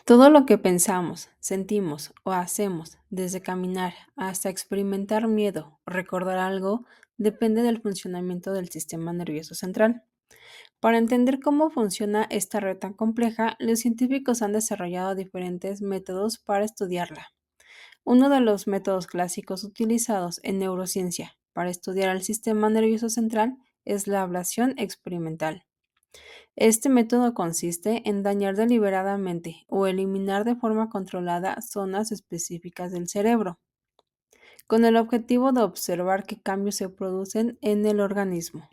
Todo lo que pensamos, sentimos o hacemos, desde caminar hasta experimentar miedo o recordar algo, depende del funcionamiento del sistema nervioso central. Para entender cómo funciona esta red tan compleja, los científicos han desarrollado diferentes métodos para estudiarla. Uno de los métodos clásicos utilizados en neurociencia para estudiar el sistema nervioso central es la ablación experimental. Este método consiste en dañar deliberadamente o eliminar de forma controlada zonas específicas del cerebro, con el objetivo de observar qué cambios se producen en el organismo.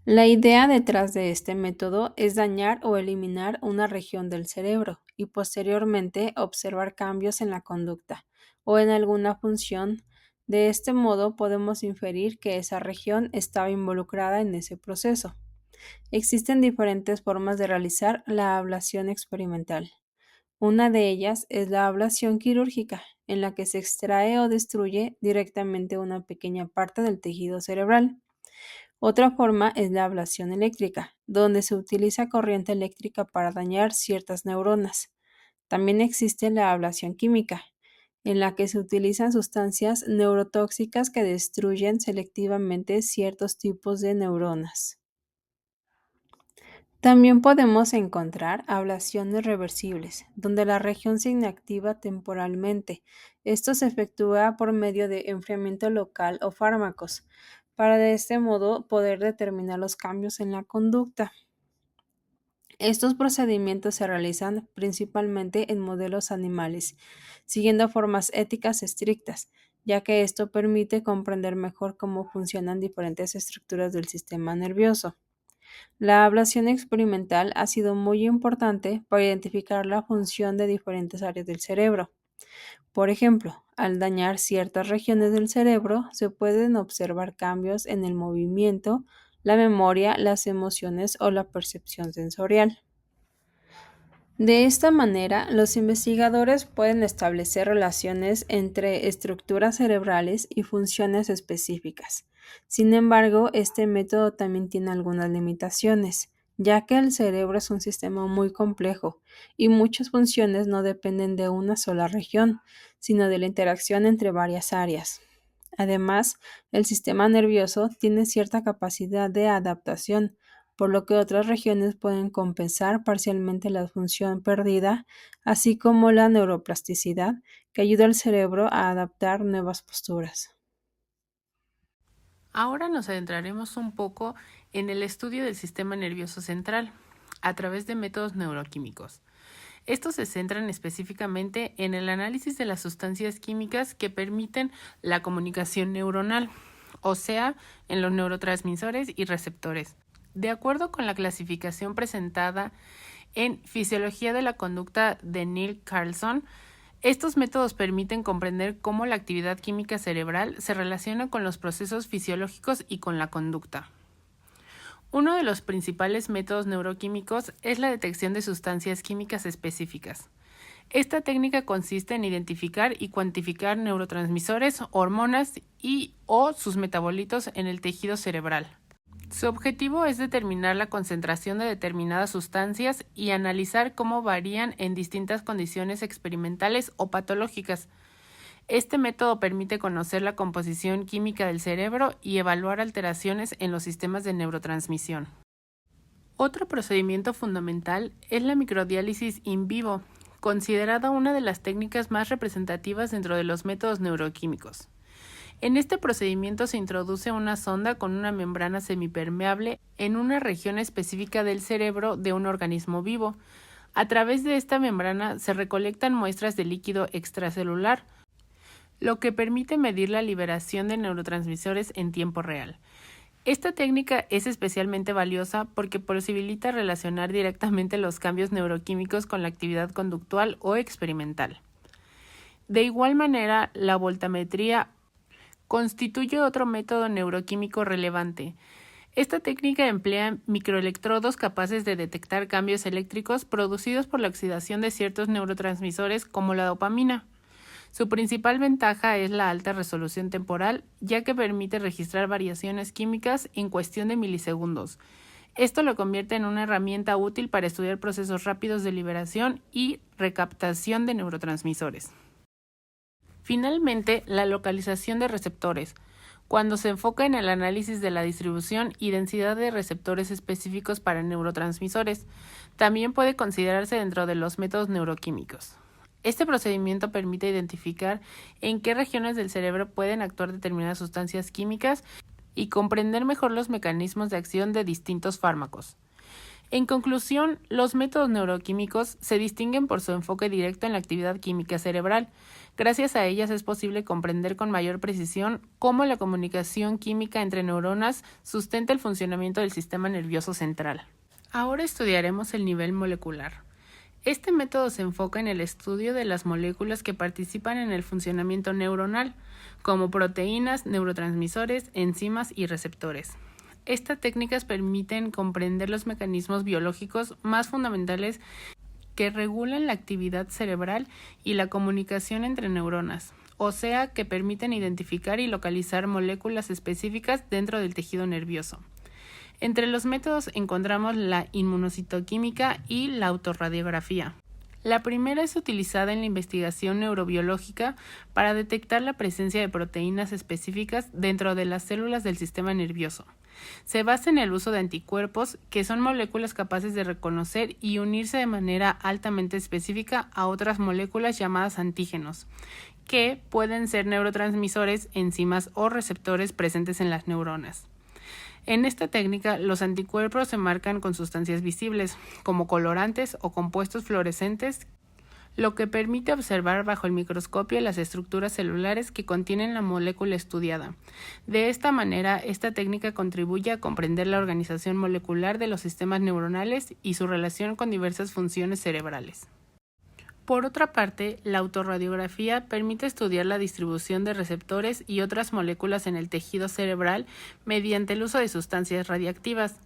La idea detrás de este método es dañar o eliminar una región del cerebro y posteriormente observar cambios en la conducta o en alguna función. De este modo podemos inferir que esa región estaba involucrada en ese proceso. Existen diferentes formas de realizar la ablación experimental. Una de ellas es la ablación quirúrgica, en la que se extrae o destruye directamente una pequeña parte del tejido cerebral. Otra forma es la ablación eléctrica, donde se utiliza corriente eléctrica para dañar ciertas neuronas. También existe la ablación química, en la que se utilizan sustancias neurotóxicas que destruyen selectivamente ciertos tipos de neuronas. También podemos encontrar ablaciones reversibles, donde la región se inactiva temporalmente. Esto se efectúa por medio de enfriamiento local o fármacos, para de este modo poder determinar los cambios en la conducta. Estos procedimientos se realizan principalmente en modelos animales, siguiendo formas éticas estrictas, ya que esto permite comprender mejor cómo funcionan diferentes estructuras del sistema nervioso. La ablación experimental ha sido muy importante para identificar la función de diferentes áreas del cerebro. Por ejemplo, al dañar ciertas regiones del cerebro, se pueden observar cambios en el movimiento, la memoria, las emociones o la percepción sensorial. De esta manera, los investigadores pueden establecer relaciones entre estructuras cerebrales y funciones específicas. Sin embargo, este método también tiene algunas limitaciones, ya que el cerebro es un sistema muy complejo y muchas funciones no dependen de una sola región, sino de la interacción entre varias áreas. Además, el sistema nervioso tiene cierta capacidad de adaptación, por lo que otras regiones pueden compensar parcialmente la función perdida, así como la neuroplasticidad, que ayuda al cerebro a adaptar nuevas posturas. Ahora nos adentraremos un poco en el estudio del sistema nervioso central a través de métodos neuroquímicos. Estos se centran específicamente en el análisis de las sustancias químicas que permiten la comunicación neuronal, o sea, en los neurotransmisores y receptores. De acuerdo con la clasificación presentada en Fisiología de la Conducta de Neil Carlson, estos métodos permiten comprender cómo la actividad química cerebral se relaciona con los procesos fisiológicos y con la conducta. Uno de los principales métodos neuroquímicos es la detección de sustancias químicas específicas. Esta técnica consiste en identificar y cuantificar neurotransmisores, hormonas y o sus metabolitos en el tejido cerebral. Su objetivo es determinar la concentración de determinadas sustancias y analizar cómo varían en distintas condiciones experimentales o patológicas. Este método permite conocer la composición química del cerebro y evaluar alteraciones en los sistemas de neurotransmisión. Otro procedimiento fundamental es la microdiálisis in vivo, considerada una de las técnicas más representativas dentro de los métodos neuroquímicos. En este procedimiento se introduce una sonda con una membrana semipermeable en una región específica del cerebro de un organismo vivo. A través de esta membrana se recolectan muestras de líquido extracelular, lo que permite medir la liberación de neurotransmisores en tiempo real. Esta técnica es especialmente valiosa porque posibilita relacionar directamente los cambios neuroquímicos con la actividad conductual o experimental. De igual manera, la voltametría constituye otro método neuroquímico relevante. Esta técnica emplea microelectrodos capaces de detectar cambios eléctricos producidos por la oxidación de ciertos neurotransmisores como la dopamina. Su principal ventaja es la alta resolución temporal, ya que permite registrar variaciones químicas en cuestión de milisegundos. Esto lo convierte en una herramienta útil para estudiar procesos rápidos de liberación y recaptación de neurotransmisores. Finalmente, la localización de receptores, cuando se enfoca en el análisis de la distribución y densidad de receptores específicos para neurotransmisores, también puede considerarse dentro de los métodos neuroquímicos. Este procedimiento permite identificar en qué regiones del cerebro pueden actuar determinadas sustancias químicas y comprender mejor los mecanismos de acción de distintos fármacos. En conclusión, los métodos neuroquímicos se distinguen por su enfoque directo en la actividad química cerebral. Gracias a ellas es posible comprender con mayor precisión cómo la comunicación química entre neuronas sustenta el funcionamiento del sistema nervioso central. Ahora estudiaremos el nivel molecular. Este método se enfoca en el estudio de las moléculas que participan en el funcionamiento neuronal, como proteínas, neurotransmisores, enzimas y receptores. Estas técnicas permiten comprender los mecanismos biológicos más fundamentales que regulan la actividad cerebral y la comunicación entre neuronas, o sea, que permiten identificar y localizar moléculas específicas dentro del tejido nervioso. Entre los métodos encontramos la inmunocitoquímica y la autorradiografía. La primera es utilizada en la investigación neurobiológica para detectar la presencia de proteínas específicas dentro de las células del sistema nervioso. Se basa en el uso de anticuerpos, que son moléculas capaces de reconocer y unirse de manera altamente específica a otras moléculas llamadas antígenos, que pueden ser neurotransmisores, enzimas o receptores presentes en las neuronas. En esta técnica, los anticuerpos se marcan con sustancias visibles, como colorantes o compuestos fluorescentes, lo que permite observar bajo el microscopio las estructuras celulares que contienen la molécula estudiada. De esta manera, esta técnica contribuye a comprender la organización molecular de los sistemas neuronales y su relación con diversas funciones cerebrales. Por otra parte, la autorradiografía permite estudiar la distribución de receptores y otras moléculas en el tejido cerebral mediante el uso de sustancias radiactivas.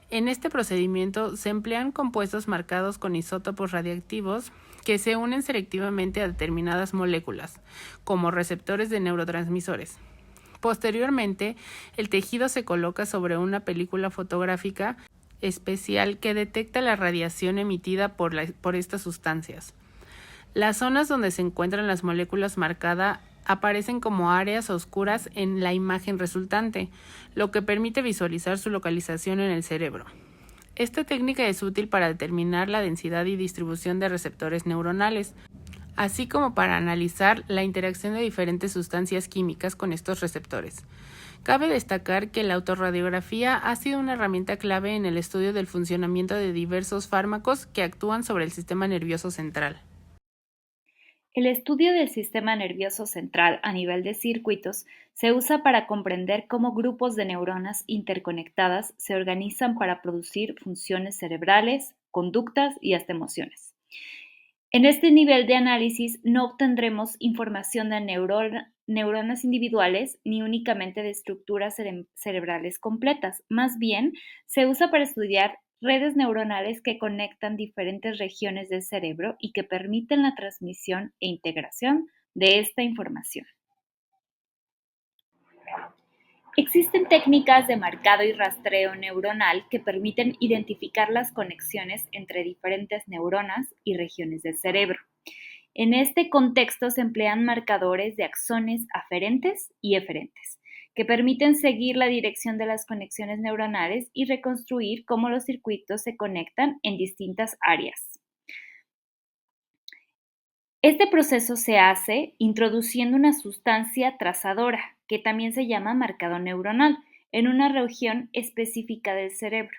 En este procedimiento se emplean compuestos marcados con isótopos radiactivos que se unen selectivamente a determinadas moléculas, como receptores de neurotransmisores. Posteriormente, el tejido se coloca sobre una película fotográfica especial que detecta la radiación emitida por estas sustancias. Las zonas donde se encuentran las moléculas marcadas aparecen como áreas oscuras en la imagen resultante, lo que permite visualizar su localización en el cerebro. Esta técnica es útil para determinar la densidad y distribución de receptores neuronales, así como para analizar la interacción de diferentes sustancias químicas con estos receptores. Cabe destacar que la autorradiografía ha sido una herramienta clave en el estudio del funcionamiento de diversos fármacos que actúan sobre el sistema nervioso central. El estudio del sistema nervioso central a nivel de circuitos se usa para comprender cómo grupos de neuronas interconectadas se organizan para producir funciones cerebrales, conductas y hasta emociones. En este nivel de análisis no obtendremos información de neuronas individuales ni únicamente de estructuras cerebrales completas. Más bien, se usa para estudiar redes neuronales que conectan diferentes regiones del cerebro y que permiten la transmisión e integración de esta información. Existen técnicas de marcado y rastreo neuronal que permiten identificar las conexiones entre diferentes neuronas y regiones del cerebro. En este contexto se emplean marcadores de axones aferentes y eferentes, que permiten seguir la dirección de las conexiones neuronales y reconstruir cómo los circuitos se conectan en distintas áreas. Este proceso se hace introduciendo una sustancia trazadora, que también se llama marcador neuronal, en una región específica del cerebro.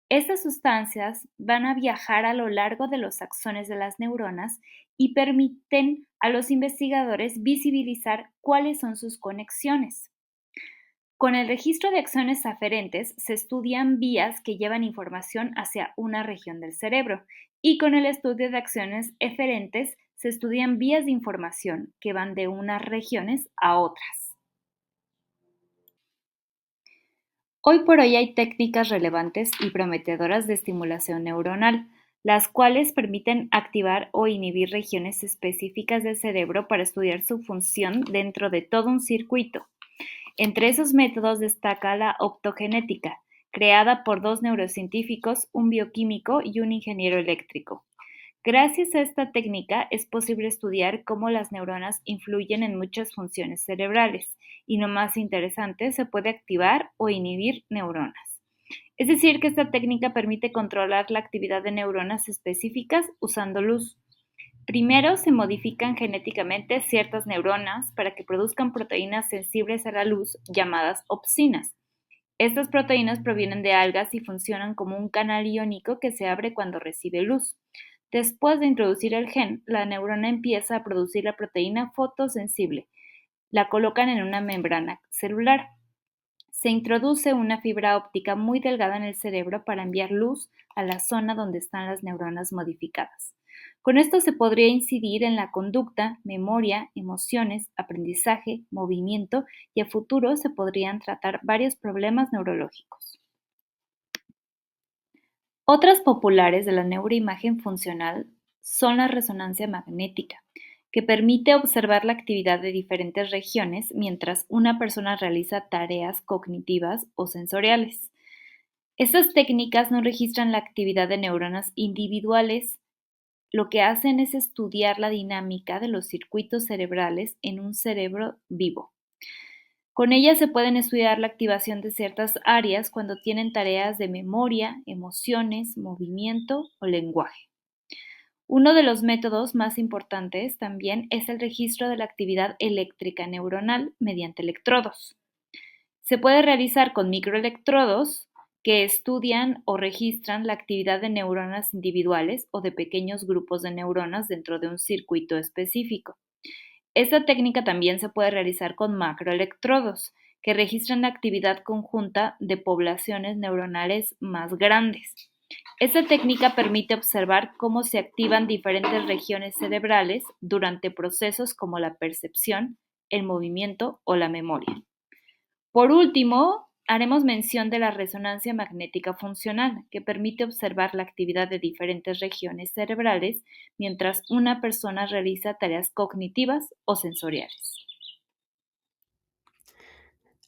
Estas sustancias van a viajar a lo largo de los axones de las neuronas y permiten a los investigadores visibilizar cuáles son sus conexiones. Con el registro de axones aferentes se estudian vías que llevan información hacia una región del cerebro y con el estudio de axones eferentes se estudian vías de información que van de unas regiones a otras. Hoy por hoy hay técnicas relevantes y prometedoras de estimulación neuronal, las cuales permiten activar o inhibir regiones específicas del cerebro para estudiar su función dentro de todo un circuito. Entre esos métodos destaca la optogenética, creada por dos neurocientíficos, un bioquímico y un ingeniero eléctrico. Gracias a esta técnica es posible estudiar cómo las neuronas influyen en muchas funciones cerebrales y, lo más interesante, se puede activar o inhibir neuronas. Es decir, que esta técnica permite controlar la actividad de neuronas específicas usando luz. Primero se modifican genéticamente ciertas neuronas para que produzcan proteínas sensibles a la luz llamadas opsinas. Estas proteínas provienen de algas y funcionan como un canal iónico que se abre cuando recibe luz. Después de introducir el gen, la neurona empieza a producir la proteína fotosensible. La colocan en una membrana celular. Se introduce una fibra óptica muy delgada en el cerebro para enviar luz a la zona donde están las neuronas modificadas. Con esto se podría incidir en la conducta, memoria, emociones, aprendizaje, movimiento y a futuro se podrían tratar varios problemas neurológicos. Otras populares de la neuroimagen funcional son la resonancia magnética, que permite observar la actividad de diferentes regiones mientras una persona realiza tareas cognitivas o sensoriales. Estas técnicas no registran la actividad de neuronas individuales, lo que hacen es estudiar la dinámica de los circuitos cerebrales en un cerebro vivo. Con ellas se pueden estudiar la activación de ciertas áreas cuando tienen tareas de memoria, emociones, movimiento o lenguaje. Uno de los métodos más importantes también es el registro de la actividad eléctrica neuronal mediante electrodos. Se puede realizar con microelectrodos que estudian o registran la actividad de neuronas individuales o de pequeños grupos de neuronas dentro de un circuito específico. Esta técnica también se puede realizar con macroelectrodos, que registran la actividad conjunta de poblaciones neuronales más grandes. Esta técnica permite observar cómo se activan diferentes regiones cerebrales durante procesos como la percepción, el movimiento o la memoria. Por último, haremos mención de la resonancia magnética funcional, que permite observar la actividad de diferentes regiones cerebrales mientras una persona realiza tareas cognitivas o sensoriales.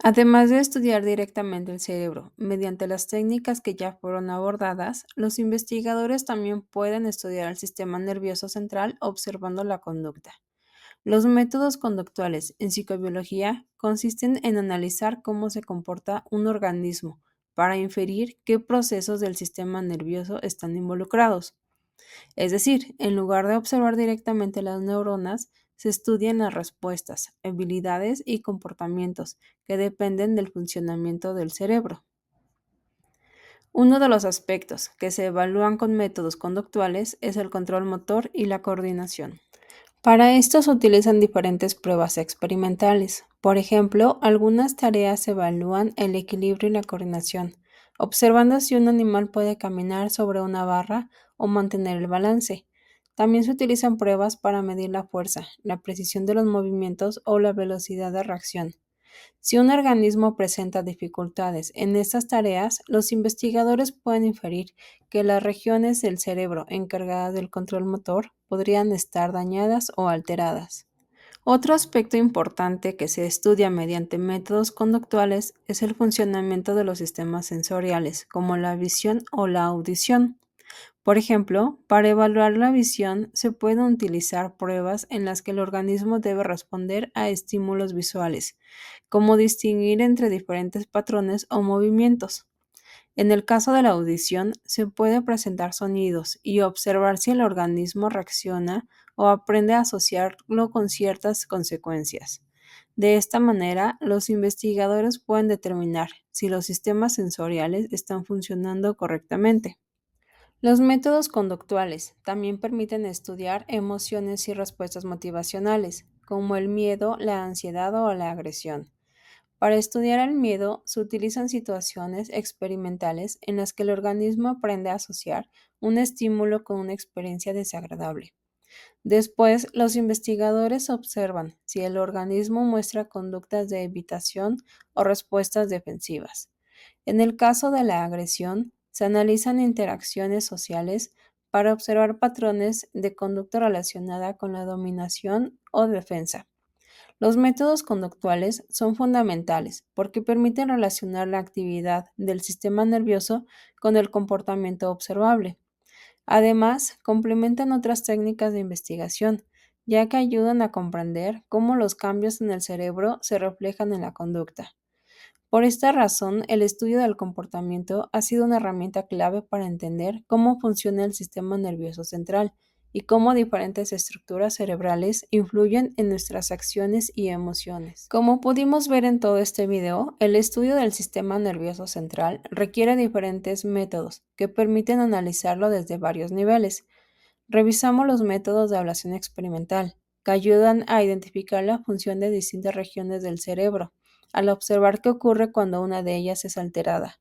Además de estudiar directamente el cerebro mediante las técnicas que ya fueron abordadas, los investigadores también pueden estudiar el sistema nervioso central observando la conducta. Los métodos conductuales en psicobiología consisten en analizar cómo se comporta un organismo para inferir qué procesos del sistema nervioso están involucrados. Es decir, en lugar de observar directamente las neuronas, se estudian las respuestas, habilidades y comportamientos que dependen del funcionamiento del cerebro. Uno de los aspectos que se evalúan con métodos conductuales es el control motor y la coordinación. Para esto se utilizan diferentes pruebas experimentales. Por ejemplo, algunas tareas evalúan el equilibrio y la coordinación, observando si un animal puede caminar sobre una barra o mantener el balance. También se utilizan pruebas para medir la fuerza, la precisión de los movimientos o la velocidad de reacción. Si un organismo presenta dificultades en estas tareas, los investigadores pueden inferir que las regiones del cerebro encargadas del control motor podrían estar dañadas o alteradas. Otro aspecto importante que se estudia mediante métodos conductuales es el funcionamiento de los sistemas sensoriales, como la visión o la audición. Por ejemplo, para evaluar la visión se pueden utilizar pruebas en las que el organismo debe responder a estímulos visuales, como distinguir entre diferentes patrones o movimientos. En el caso de la audición, se puede presentar sonidos y observar si el organismo reacciona o aprende a asociarlo con ciertas consecuencias. De esta manera, los investigadores pueden determinar si los sistemas sensoriales están funcionando correctamente. Los métodos conductuales también permiten estudiar emociones y respuestas motivacionales, como el miedo, la ansiedad o la agresión. Para estudiar el miedo, se utilizan situaciones experimentales en las que el organismo aprende a asociar un estímulo con una experiencia desagradable. Después, los investigadores observan si el organismo muestra conductas de evitación o respuestas defensivas. En el caso de la agresión, se analizan interacciones sociales para observar patrones de conducta relacionada con la dominación o defensa. Los métodos conductuales son fundamentales porque permiten relacionar la actividad del sistema nervioso con el comportamiento observable. Además, complementan otras técnicas de investigación, ya que ayudan a comprender cómo los cambios en el cerebro se reflejan en la conducta. Por esta razón, el estudio del comportamiento ha sido una herramienta clave para entender cómo funciona el sistema nervioso central y cómo diferentes estructuras cerebrales influyen en nuestras acciones y emociones. Como pudimos ver en todo este video, el estudio del sistema nervioso central requiere diferentes métodos que permiten analizarlo desde varios niveles. Revisamos los métodos de evaluación experimental, que ayudan a identificar la función de distintas regiones del cerebro, al observar qué ocurre cuando una de ellas es alterada.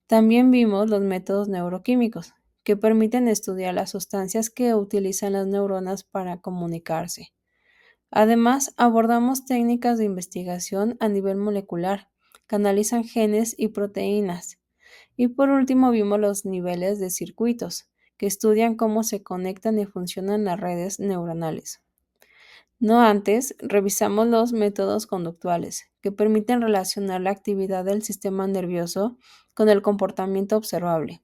También vimos los métodos neuroquímicos, que permiten estudiar las sustancias que utilizan las neuronas para comunicarse. Además, abordamos técnicas de investigación a nivel molecular, que analizan genes y proteínas. Y por último vimos los niveles de circuitos, que estudian cómo se conectan y funcionan las redes neuronales. No antes, revisamos los métodos conductuales, que permiten relacionar la actividad del sistema nervioso con el comportamiento observable.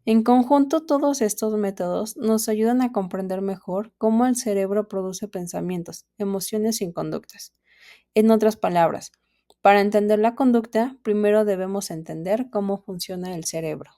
En conjunto, todos estos métodos nos ayudan a comprender mejor cómo el cerebro produce pensamientos, emociones y conductas. En otras palabras, para entender la conducta, primero debemos entender cómo funciona el cerebro.